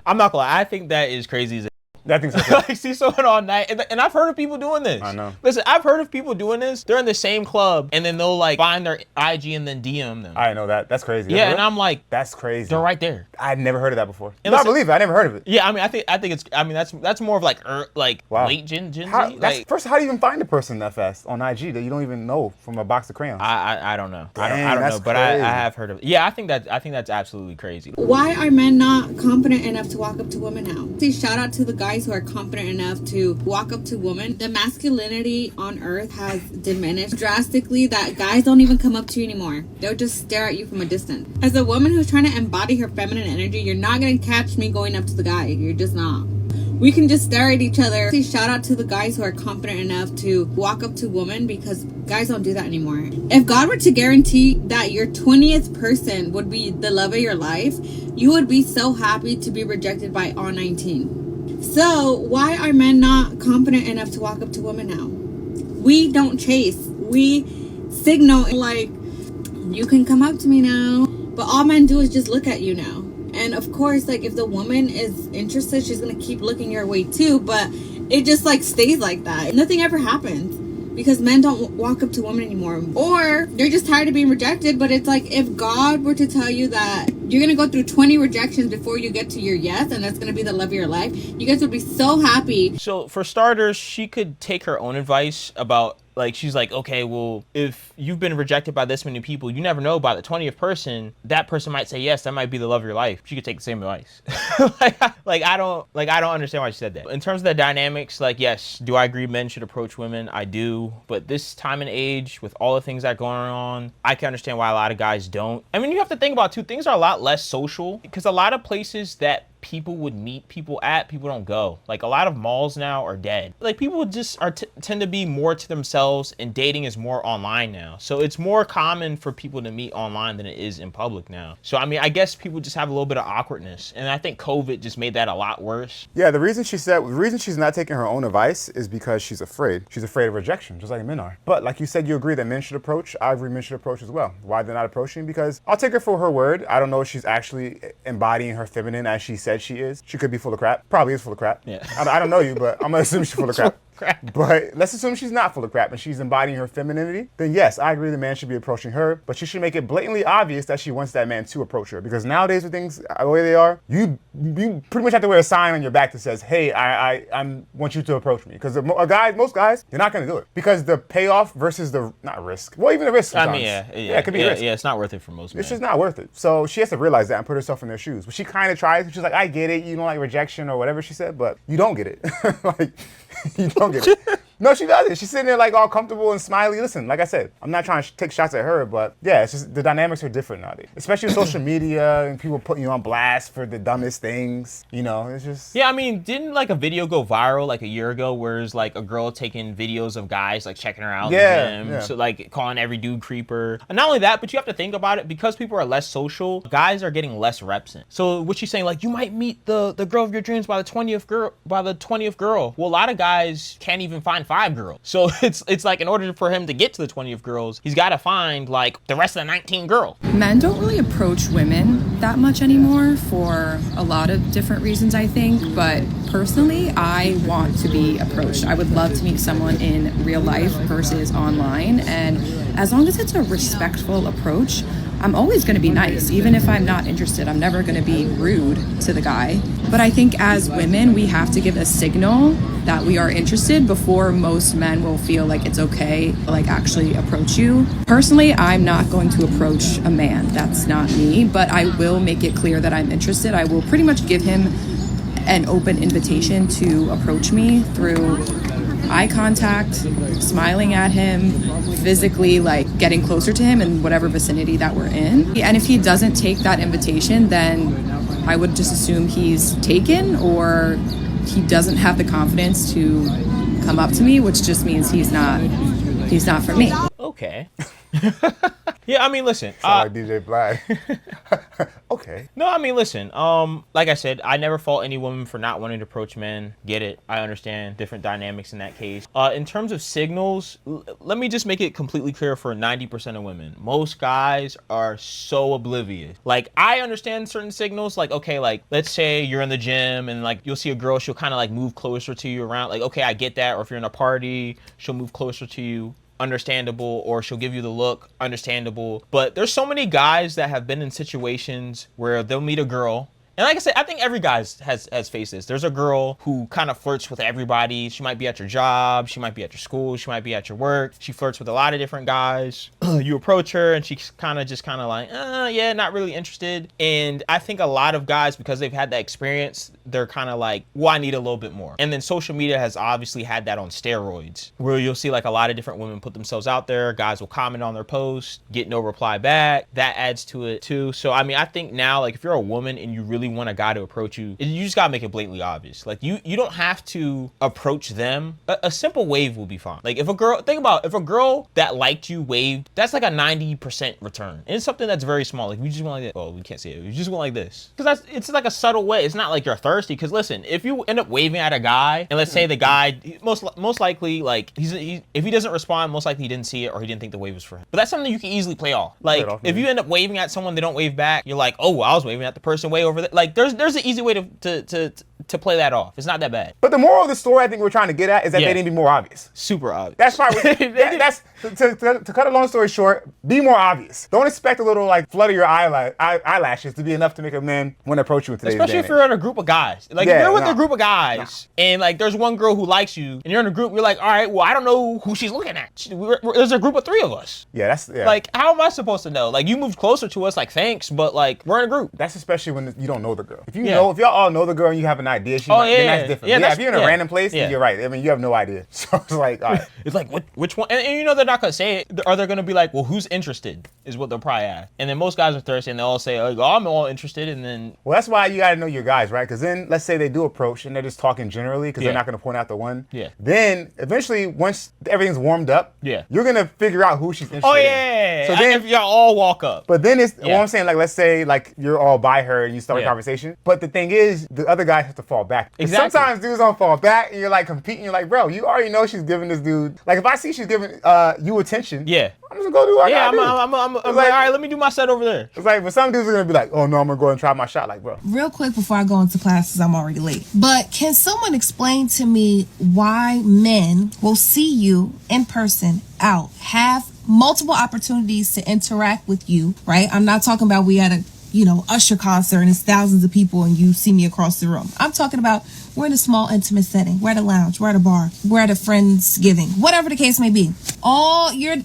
I'm not gonna lie. I think that is crazy as That thing's so like see someone all night, and I've heard of people doing this. I know. Listen, I've heard of people doing this. They're in the same club, and then they'll like find their IG and then DM them. I know that. That's crazy. Yeah, and I'm like, that's crazy. They're right there. I'd never heard of that before. And I believe it. I never heard of it. Yeah, I mean, I think it's. I mean, that's more of like Wow. late Gen Z. First, how do you even find a person that fast on IG that you don't even know from a box of crayons? I don't know. Dang, I don't that's know, but I have heard of it. Yeah, I think that's absolutely crazy. Why are men not confident enough to walk up to women now? See, shout out to the guys who are confident enough to walk up to women. The masculinity on earth has diminished drastically that guys don't even come up to you anymore. They'll just stare at you from a distance. As a woman who's trying to embody her feminine energy, you're not going to catch me going up to the guy. You're just not. We can just stare at each other. See, shout out to the guys who are confident enough to walk up to women, because guys don't do that anymore. If God were to guarantee that your 20th person would be the love of your life, you would be so happy to be rejected by all 19. So why are men not confident enough to walk up to women now? We don't chase. We signal like, you can come up to me now. But all men do is just look at you now. And of course, like if the woman is interested, she's going to keep looking your way too. But it just like stays like that. Nothing ever happens because men don't walk up to women anymore. Or they're just tired of being rejected. But it's like if God were to tell you that you're going to go through 20 rejections before you get to your yes, and that's going to be the love of your life, you guys would be so happy. So for starters, she could take her own advice about, like, she's like, okay, well, if you've been rejected by this many people, you never know, by the 20th person, that person might say yes, that might be the love of your life. She could take the same advice. I don't understand why she said that. In terms of the dynamics, like, yes, do I agree men should approach women? I do. But this time and age, with all the things that are going on, I can understand why a lot of guys don't. I mean, you have to think about, too, things are a lot less social, because a lot of places that people would meet people at, people don't go. Like, a lot of malls now are dead. Like, people just tend to be more to themselves, and dating is more online now. So it's more common for people to meet online than it is in public now. So I mean, I guess people just have a little bit of awkwardness, and I think COVID just made that a lot worse. Yeah, the reason she's not taking her own advice is because she's afraid. She's afraid of rejection, just like men are. But like you said, you agree that men should approach. I agree men should approach as well. Why they're not approaching? Because I'll take her for her word. I don't know if she's actually embodying her feminine as she said she is. She could be full of crap. Probably is full of crap. Yeah. I don't know you, but I'm gonna assume she's full of crap. But let's assume she's not full of crap and she's embodying her femininity. Then yes, I agree the man should be approaching her, but she should make it blatantly obvious that she wants that man to approach her. Because nowadays with things the way they are, you pretty much have to wear a sign on your back that says, hey, I want you to approach me. Because most guys, they're not gonna do it. Because the payoff versus the, not risk, well, even the risk sometimes. I mean, yeah, it could be a risk. Yeah, it's not worth it for most men. It's just not worth it. So she has to realize that and put herself in their shoes. But she kind of tries. She's like, I get it. You don't like rejection or whatever she said, but you don't get it. Like, you don't get it. No, she doesn't. She's sitting there like all comfortable and smiley. Listen, like I said, I'm not trying to take shots at her, but yeah, it's just the dynamics are different nowadays. Especially with social media and people putting you on blast for the dumbest things. You know, it's just... Yeah, I mean, didn't like a video go viral like a year ago where it's like a girl taking videos of guys like checking her out in the gym, so like calling every dude creeper. And not only that, but you have to think about it, because people are less social, guys are getting less reps in. So what she's saying, like, you might meet the girl of your dreams by the 20th girl. Well, a lot of guys can't even find 5 girls. So it's like, in order for him to get to the 20th girls, he's got to find like the rest of the 19 girls. Men don't really approach women that much anymore for a lot of different reasons, I think. But personally, I want to be approached. I would love to meet someone in real life versus online. And as long as it's a respectful approach, I'm always going to be nice. Even if I'm not interested, I'm never going to be rude to the guy. But I think as women, we have to give a signal that we are interested before most men will feel like it's okay to like actually approach you. Personally, I'm not going to approach a man. That's not me, but I will make it clear that I'm interested. I will pretty much give him an open invitation to approach me through eye contact, smiling at him, physically like getting closer to him in whatever vicinity that we're in. And if he doesn't take that invitation, then I would just assume he's taken, or he doesn't have the confidence to come up to me, which just means he's not for me. Okay. Yeah, I mean, listen. Sound like DJ Vlad. Okay. Okay. No, I mean, listen. Like I said, I never fault any woman for not wanting to approach men. Get it? I understand different dynamics in that case. In terms of signals, let me just make it completely clear for 90% of women. Most guys are so oblivious. Like, I understand certain signals. Like, okay, like let's say you're in the gym and like you'll see a girl, she'll kind of like move closer to you around. Like, okay, I get that. Or if you're in a party, she'll move closer to you. Understandable. Or she'll give you the look. Understandable. But there's so many guys that have been in situations where they'll meet a girl. And like I said, I think every guy has faced this. There's a girl who kind of flirts with everybody. She might be at your job. She might be at your school. She might be at your work. She flirts with a lot of different guys. You approach her and she's kind of like, yeah, not really interested. And I think a lot of guys, because they've had that experience, they're kind of like, well, I need a little bit more. And then social media has obviously had that on steroids, where you'll see like a lot of different women put themselves out there. Guys will comment on their posts, get no reply back. That adds to it too. So, I mean, I think now, like if you're a woman and you really want a guy to approach you, you just gotta make it blatantly obvious. Like you don't have to approach them. A simple wave will be fine. Like if a girl that liked you waved, that's like a 90% return. And it's something that's very small. Like we just went like this. Oh, we can't see it. You just went like this. Because it's like a subtle way. It's not like you're thirsty. Because listen, if you end up waving at a guy, and let's say the guy most likely like if he doesn't respond, most likely he didn't see it or he didn't think the wave was for him. But that's something you can easily play off. Like if you end up waving at someone, they don't wave back, you're like, oh, I was waving at the person way over there. Like there's an easy way to play that off. It's not that bad. But the moral of the story I think we're trying to get at is that they need to be more obvious. Super obvious. That's right. That's to cut a long story short, be more obvious. Don't expect a little like flutter your eyelashes to be enough to make a man want to approach you in today's day. Especially if you're in a group of guys. Like if you're with a group of guys and like there's one girl who likes you and you're in a group, you're like, all right, well, I don't know who she's looking at. There's a group of 3 of us. Yeah, that's like, how am I supposed to know? Like you moved closer to us, like thanks, but like we're in a group. That's especially when you don't know the girl. If y'all all know the girl and you have an idea, then that's different. Yeah, if you're in a random place, then you're right. I mean, you have no idea. So it's like, all right. It's like, which one? And you know they're not going to say it. Are they going to be like, well, who's interested? Is what they'll probably ask. And then most guys are thirsty and they'll all say, oh, I'm all interested. And then... Well, that's why you got to know your guys, right? Because then, let's say they do approach and they're just talking generally because they're not going to point out the one. Yeah. Then, eventually, once everything's warmed up, you're going to figure out who she's interested in. So then... If y'all all walk up. But then it's... What I'm saying, like, let's say, like, you're all by her and you start a conversation. But the thing is, the other guy has to fall back. Exactly. Sometimes dudes don't fall back and you're like competing. You're like, bro, you already know she's giving this dude. Like if I see she's giving you attention, I'm just gonna go do what I gotta do. I'm like, all right, let me do my set over there. It's like, but some dudes are gonna be like, oh no, I'm gonna go and try my shot. Like, bro. Real quick before I go into classes, I'm already late. But can someone explain to me why men will see you in person out, have multiple opportunities to interact with you, right? I'm not talking about we at a Usher concert and it's thousands of people and you see me across the room. I'm talking about we're in a small intimate setting. We're at a lounge. We're at a bar. We're at a Friendsgiving. Whatever the case may be.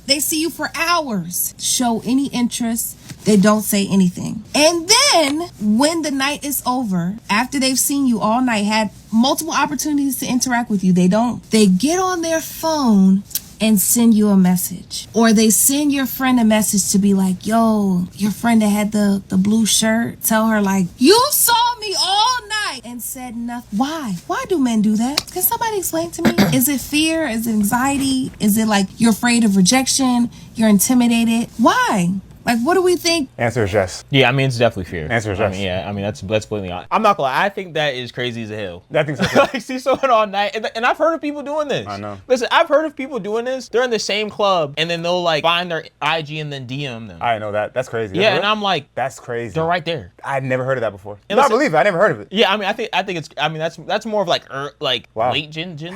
They see you for hours. Show any interest. They don't say anything. And then when the night is over, after they've seen you all night, had multiple opportunities to interact with you, they get on their phone and send you a message. Or they send your friend a message to be like, yo, your friend that had the blue shirt, tell her like, you saw me all night and said nothing. Why? Why do men do that? Can somebody explain to me? Is it fear? Is it anxiety? Is it like you're afraid of rejection? You're intimidated? Why? Like, what do we think? Answer is yes. Yeah, I mean, it's definitely fear. Answer is yes. I mean, that's blatantly honest. I'm not gonna lie, I think that is crazy as hell. I think so too. Like, see someone all night, and I've heard of people doing this. I know. Listen, I've heard of people doing this. They're in the same club, and then they'll like find their IG and then DM them. I know that. That's crazy. Yeah, and I'm like, that's crazy. They're right there. I'd never heard of that before. And no, I believe it. I never heard of it. Yeah, I mean, I think it's. I mean, that's more of like late Gen Z.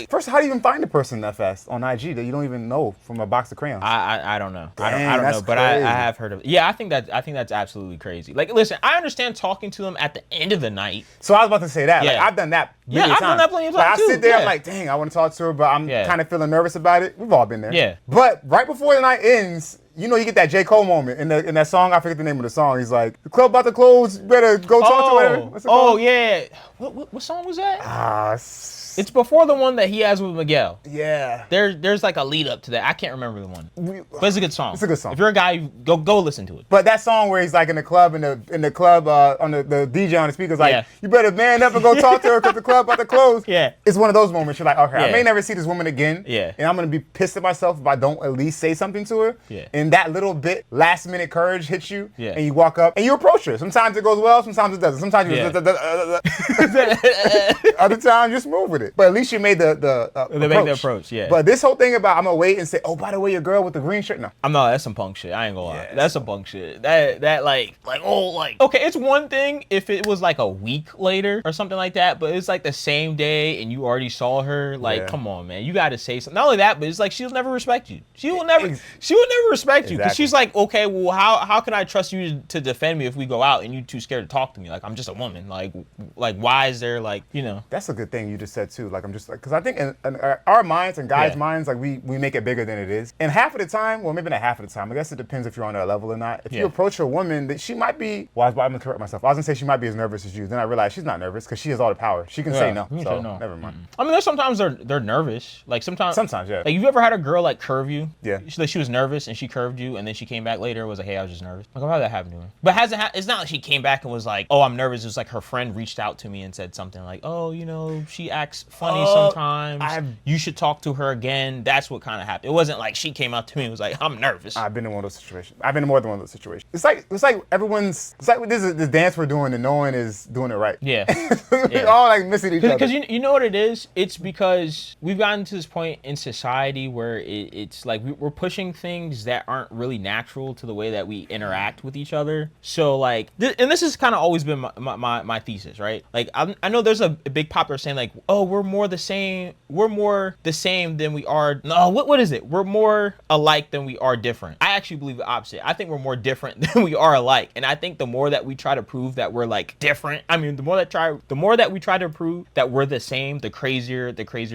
First, how do you even find a person that fast on IG that you don't even know from a box of crayons? I don't know. Dang, I don't know, but I crazy. have heard of it. Yeah, I think that's absolutely crazy. Like, listen, I understand talking to them at the end of the night. So I was about to say that. Yeah. Like, I've done that. Yeah, I've done that plenty of times I too. sit there, I'm like, dang, I want to talk to her, but I'm kind of feeling nervous about it. We've all been there. Yeah. But right before the night ends, you get that J. Cole moment in that song. I forget the name of the song. He's like, the club about to close. You better go talk to her. What's it called? Yeah. What song was that? It's It's before the one that he has with Miguel. yeah. There's like a lead up to that. I can't remember the one, but it's a good song. It's a good song. If you're a guy, go listen to it. But that song where he's like in the club and the club on the DJ on the speakers like, Yeah. you better man up and go talk to her because the club about to close. Yeah. It's one of those moments you're like, okay, I Yeah. may never see this woman again. Yeah. And I'm gonna be pissed at myself if I don't at least say something to her. Yeah. And that little bit, last minute courage hits you. Yeah. And you walk up and you approach her. Sometimes it goes well, sometimes it doesn't. Sometimes you Yeah. other times just move with it. But at least you made the They make the approach, yeah. But this whole thing about I'm gonna wait and say, oh, by the way, your girl with the green shirt. No. I'm not. That's some punk shit. I ain't gonna lie. Yeah. That's some punk shit. That like okay. It's one thing if it was like a week later or something like that, but it's like the same day and you already saw her. Like, Yeah. come on, man. You got to say something. Not only that, but it's like she'll never respect you. She will never respect you because Exactly. she's like, okay, well, how can I trust you to defend me if we go out and you too scared to talk to me? Like, I'm just a woman. Like why is there like, you know? That's a good thing you just said too. Like I'm just like, because I think in our minds and guys' Yeah. minds, like we make it bigger than it is. And half of the time, well, maybe not half of the time. I guess it depends if you're on that level or not. If you Yeah. approach a woman, that she might be. Well, I'm gonna correct myself. I was gonna say she might be as nervous as you. Then I realized she's not nervous because she has all the power. She can say Yeah, no. you can So say no. never mind. I mean, there's sometimes they're nervous. Like sometimes, Yeah. Like, you ever had a girl like curve you? Yeah. She was nervous and she curved you, and then she came back later and was like, "Hey, I was just nervous." Like, I've had that happen to her. But it's not like she came back and was like, "Oh, I'm nervous." It was like her friend reached out to me and said something like, "Oh, you know, she acts funny sometimes. You should talk to her again." That's what kind of happened. It wasn't like she came out to me and was like, "I'm nervous." I've been in one of those situations. I've been in more than one of those situations. It's like it's like this dance we're doing and no one is doing it right. Yeah. We're Yeah. all like missing each other. Because you know what it is? It's because we've gotten to this point in society where it's like we're pushing things that aren't really natural to the way that we interact with each other. So like, and this has kind of always been my thesis, right? Like I know there's a big popular saying like, oh, we're more the same than we are. No, what is it? We're more alike than we are different. I actually believe the opposite. I think we're more different than we are alike. And I think the more that we try to prove that we're like different, I mean, the more that we try to prove that we're the same, the crazier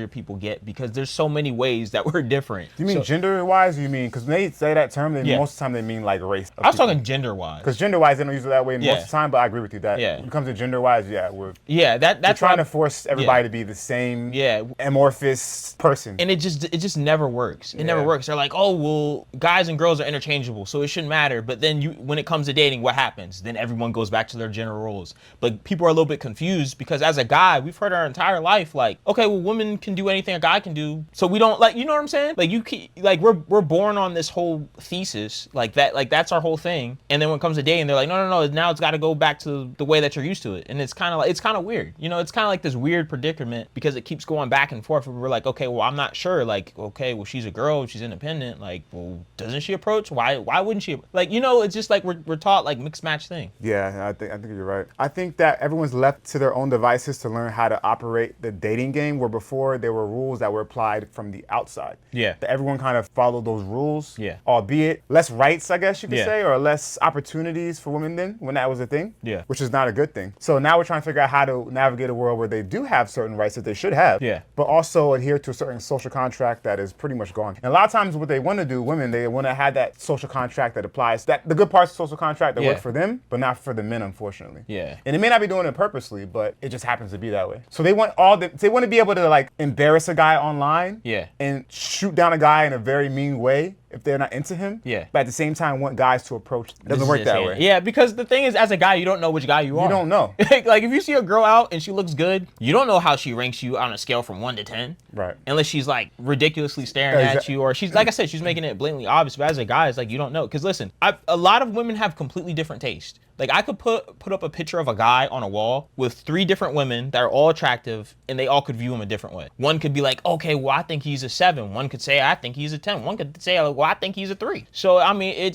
people get, because there's so many ways that we're different. You mean gender-wise? Or you mean because when they say that term, Yeah. most of the time they mean like race. I was talking gender-wise. Because gender-wise, they don't use it that way Yeah. most of the time. But I agree with you that Yeah. when it comes to gender-wise, yeah, we're That's trying why to force everybody to be the same amorphous person. And it just never works. It never Yeah. works. They're like, oh, well, guys and girls are interchangeable, so it shouldn't matter. But then when it comes to dating, what happens? Then everyone goes back to their gender roles. But people are a little bit confused because as a guy, we've heard our entire life, like, okay, well, women can do anything a guy can do. So we don't, like, you know what I'm saying? Like, we're born on this whole thesis, like that's our whole thing. And then when it comes to dating, they're like, no, now it's got to go back to the way that you're used to it. And it's kind of weird. You know, it's kind of like this weird predicament because it keeps going back and forth. And we're like, okay, well, I'm not sure. Like, okay, well, she's a girl, she's independent. Like, well, doesn't she approach? Why wouldn't she? Like, you know, it's just like we're taught like mixed match thing. Yeah, I think you're right. I think that everyone's left to their own devices to learn how to operate the dating game, where before there were rules that were applied from the outside. Yeah. That everyone kind of followed those rules. Yeah. Albeit less rights, I guess you could Yeah. say, or less opportunities for women then when that was a thing. Yeah. Which is not a good thing. So now we're trying to figure out how to navigate a world where they do have certain rights that they should have. Yeah. But also adhere to a certain social contract that is pretty much gone. And a lot of times what they want to do, women, they want to have that social contract that applies, that the good parts of social contract that work Yeah. for them, but not for the men, unfortunately. Yeah. And they may not be doing it purposely, but it just happens to be that way. So they want to be able to like embarrass a guy online. Yeah. And shoot down a guy in a very mean way if they're not into him. Yeah. But at the same time want guys to approach. It doesn't This work is that insane. way. Yeah, because the thing is, as a guy, you don't know which guy you are. You don't know. Like, if you see a girl out and she looks good, you don't know how she ranks you on a scale from 1 to 10. Right. Unless she's like ridiculously staring at you, or she's, like I said, she's making it blatantly obvious. But as a guy, it's like you don't know. Because listen, a lot of women have completely different taste. Like, I could put up a picture of a guy on a wall with 3 different women that are all attractive, and they all could view him a different way. One could be like, okay, well, I think he's a 7. One could say, I think he's a 10. One could say, well, I think he's a 3. So, I mean,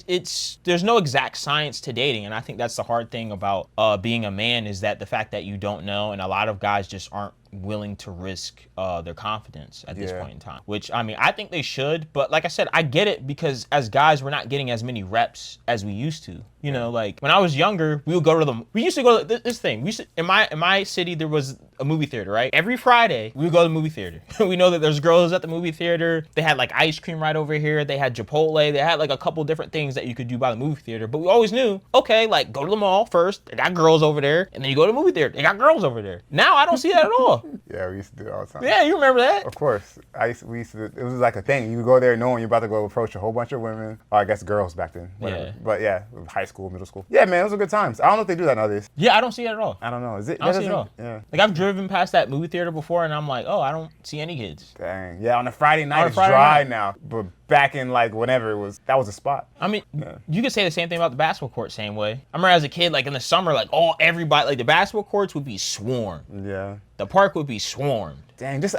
there's no exact science to dating, and I think that's the hard thing about being a man, is that the fact that you don't know, and a lot of guys just aren't willing to risk their confidence at this point in time, which, I mean, I think they should, but like I said, I get it, because as guys, we're not getting as many reps as we used to. You know, like when I was younger, we used to go to this thing. In my city, there was a movie theater, right? Every Friday, we would go to the movie theater. We know that there's girls at the movie theater. They had like ice cream right over here. They had Chipotle. They had like a couple different things that you could do by the movie theater. But we always knew, okay, like go to the mall first. They got girls over there. And then you go to the movie theater. They got girls over there. Now I don't see that at all. Yeah, we used to do it all the time. Yeah, you remember that? Of course. We used to, it was like a thing. You would go there knowing you're about to go approach a whole bunch of women, or I guess girls back then. Whatever. Yeah. But yeah, high school, middle school. Yeah, man, those were good times. I don't know if they do that nowadays. Yeah, I don't see that at all. I don't know. Is it? I don't see it at all. Yeah. Like I've driven past that movie theater before and I'm like, oh, I don't see any kids. Dang. Yeah, on a Friday night, On a it's Friday dry night. now. But back in like whenever it was, that was a spot. I mean, Yeah. you could say the same thing about the basketball court same way. I remember as a kid, like in the summer, like everybody, like the basketball courts would be swarmed. Yeah. The park would be swarmed. Dang, just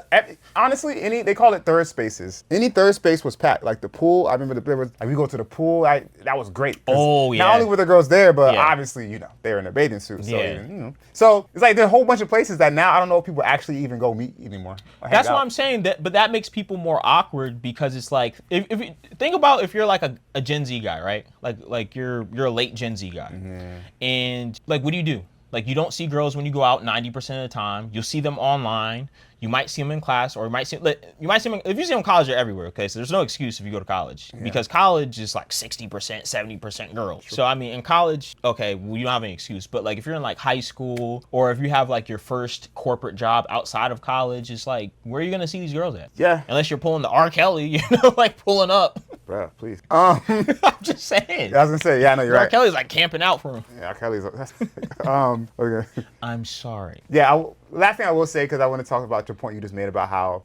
honestly, they call it third spaces. Any third space was packed. Like the pool, I remember there was, like we go to the pool, that was great. 'Cause Oh, yeah. Not only were the girls there, but Yeah. obviously, they're in a bathing suit. So, Yeah. So it's like there's a whole bunch of places that now I don't know if people actually even go meet anymore. or hang That's what out. I'm saying. But that makes people more awkward because it's like if you think about if you're like a Gen Z guy, right? Like you're a late Gen Z guy, and like what do? Like you don't see girls when you go out 90% of the time. You'll see them online. You might see them in class, or you might see them if you see them in college. They're everywhere. Okay, so there's no excuse if you go to college because college is like 60%, 70% girls. So I mean, in college, okay, well, you don't have any excuse. But like if you're in like high school, or if you have like your first corporate job outside of college, it's like where are you gonna see these girls at? Yeah. Unless you're pulling the R. Kelly, like pulling up. Bruh, please. I'm just saying. I was gonna say, yeah, I know you're R. right. Kelly's like camping out for him. Yeah, Kelly's. Okay. I'm sorry. Yeah, last thing I will say, because I want to talk about your point you just made about how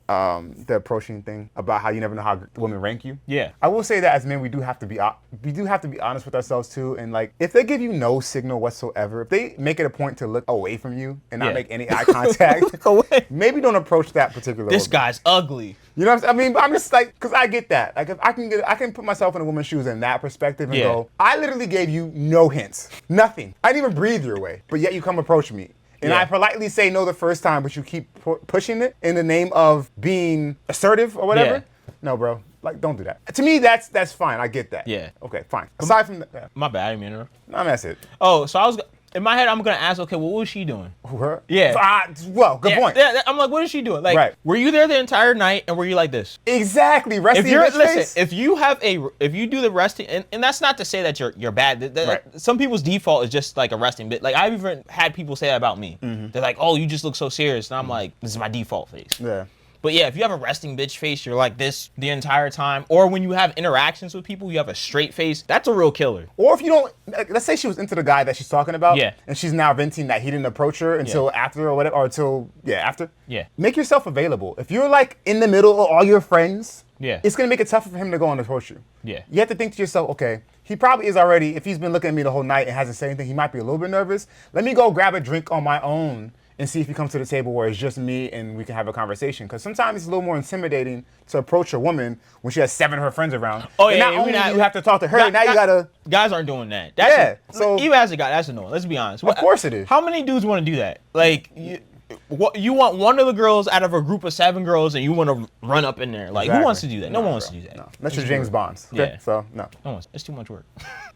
the approaching thing, about how you never know how women rank you. Yeah. I will say that as men, we do have to be honest with ourselves too. And like, if they give you no signal whatsoever, if they make it a point to look away from you and not Yeah. make any eye contact, Look away. maybe don't approach that particular. This woman. guy's ugly. You know what I'm saying? I mean, but I'm just like, because I get that. Like, if I can put myself in a woman's shoes in that perspective and Yeah. go, I literally gave you no hints, nothing. I didn't even breathe your way, but yet you come approach me. And Yeah. I politely say no the first time, but you keep pushing it in the name of being assertive or whatever. Yeah. No, bro. Like, don't do that. To me, that's fine. I get that. Yeah. Okay, fine. Aside from that, yeah. My bad. I didn't mean to interrupt. No, that's it. Oh, so I was in my head. I'm gonna ask. Okay, well, what was she doing? Her? Yeah. Well, good Yeah, point. yeah, I'm like, what is she doing? Like, Right. were you there the entire night, and were you like this? Exactly. Resting If you're bitch face. if you do the resting, and that's not to say that you're bad. Right. Some people's default is just like a resting bit. Like I've even had people say that about me. They're like, oh, you just look so serious, and I'm like, this is my default face. Yeah. But yeah, if you have a resting bitch face, you're like this the entire time. Or when you have interactions with people, you have a straight face. That's a real killer. Or if you don't, like, let's say she was into the guy that she's talking about, Yeah. and she's now venting that he didn't approach her until after or whatever, or until, after. Yeah. Make yourself available. If you're like in the middle of all your friends, Yeah. it's gonna make it tougher for him to go and approach you. Yeah. You have to think to yourself, okay, he probably is already, if he's been looking at me the whole night and hasn't said anything, he might be a little bit nervous. Let me go grab a drink on my own and see if he comes to the table where it's just me and we can have a conversation. Because sometimes it's a little more intimidating to approach a woman when she has 7 of her friends around. Oh, and yeah, not yeah, only we not- do you have to talk to her, now you Guy- gotta... Guys aren't doing that. Yeah, so- even as a guy, that's annoying. Let's be honest. Of course it is. How many dudes want to do that? Like, you want one of the girls out of a group of 7 girls, and you want to run up in there. Like, who wants to do that? No one wants to do that. No. Unless you're James Bonds. Okay? Yeah. So, no. No one. It's too much work.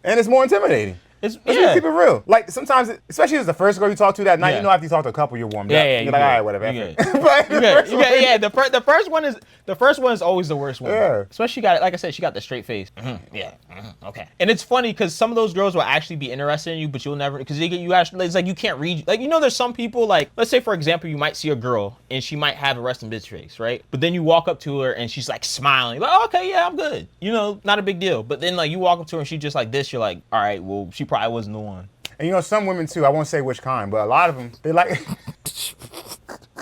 And it's more intimidating. It's Let's yeah. just keep it real. Like, sometimes, especially if it's the first girl you talk to that night, Yeah. you know after you talk to a couple, you're warmed Yeah, up. yeah, You're you like, good. all right, whatever. You good. But You got, yeah. The first one is always the worst one. Yeah. Especially she got, like I said, she got the straight face. Yeah. Okay. And it's funny because some of those girls will actually be interested in you, but you'll never because you actually it's like you can't read. Like there's some people like let's say for example you might see a girl and she might have a resting bitch face, right? But then you walk up to her and she's like smiling, like oh, okay, yeah, I'm good. Not a big deal. But then like you walk up to her and she's just like this, you're like, all right, well she probably wasn't the one. And some women too, I won't say which kind, but a lot of them, they like,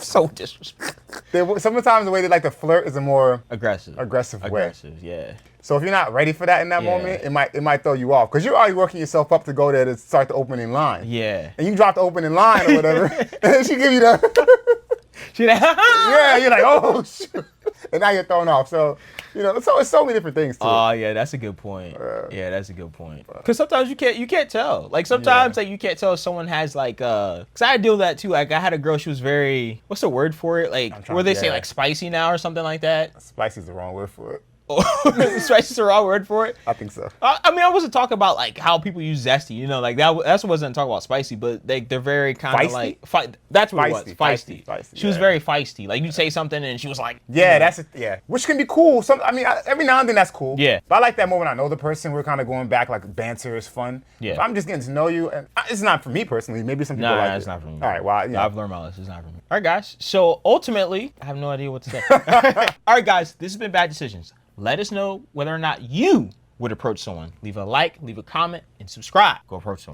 So disrespectful. sometimes the way they like to flirt is a more Aggressive way. Aggressive, Yeah. So if you're not ready for that in that Yeah. moment, it might throw you off. Because you're already working yourself up to go there to start the opening line. Yeah. And you drop the opening line or whatever, and then she give you the, She like, yeah, you're like, oh, shoot. And now you're thrown off. So, so it's so many different things too. Oh yeah, that's a good point. Yeah, that's a good point. Because sometimes you can't tell. Like sometimes like you can't tell if someone has like because I deal with that too. Like I had a girl, she was very what's the word for it? Like where they say like spicy now or something like that. Spicy's the wrong word for it. Spicy is the wrong word for it. I think so. I mean, I wasn't talking about like how people use zesty, you know, like that's what wasn't talking about spicy, but they're very kind of like that's what it was. Feisty. She was very feisty. Like you say something and she was like, yeah, which can be cool. Every now and then that's cool. Yeah. But I like that more when I know the person. We're kind of going back, like banter is fun. Yeah. If I'm just getting to know you, and it's not for me personally. Maybe some people like it. It's not for me. All right, well, yeah. I've learned my lesson. It's not for me. All right, guys. So ultimately, I have no idea what to say. All right, guys. This has been Bad Decisions. Let us know whether or not you would approach someone. Leave a like, leave a comment, and subscribe. Go approach someone.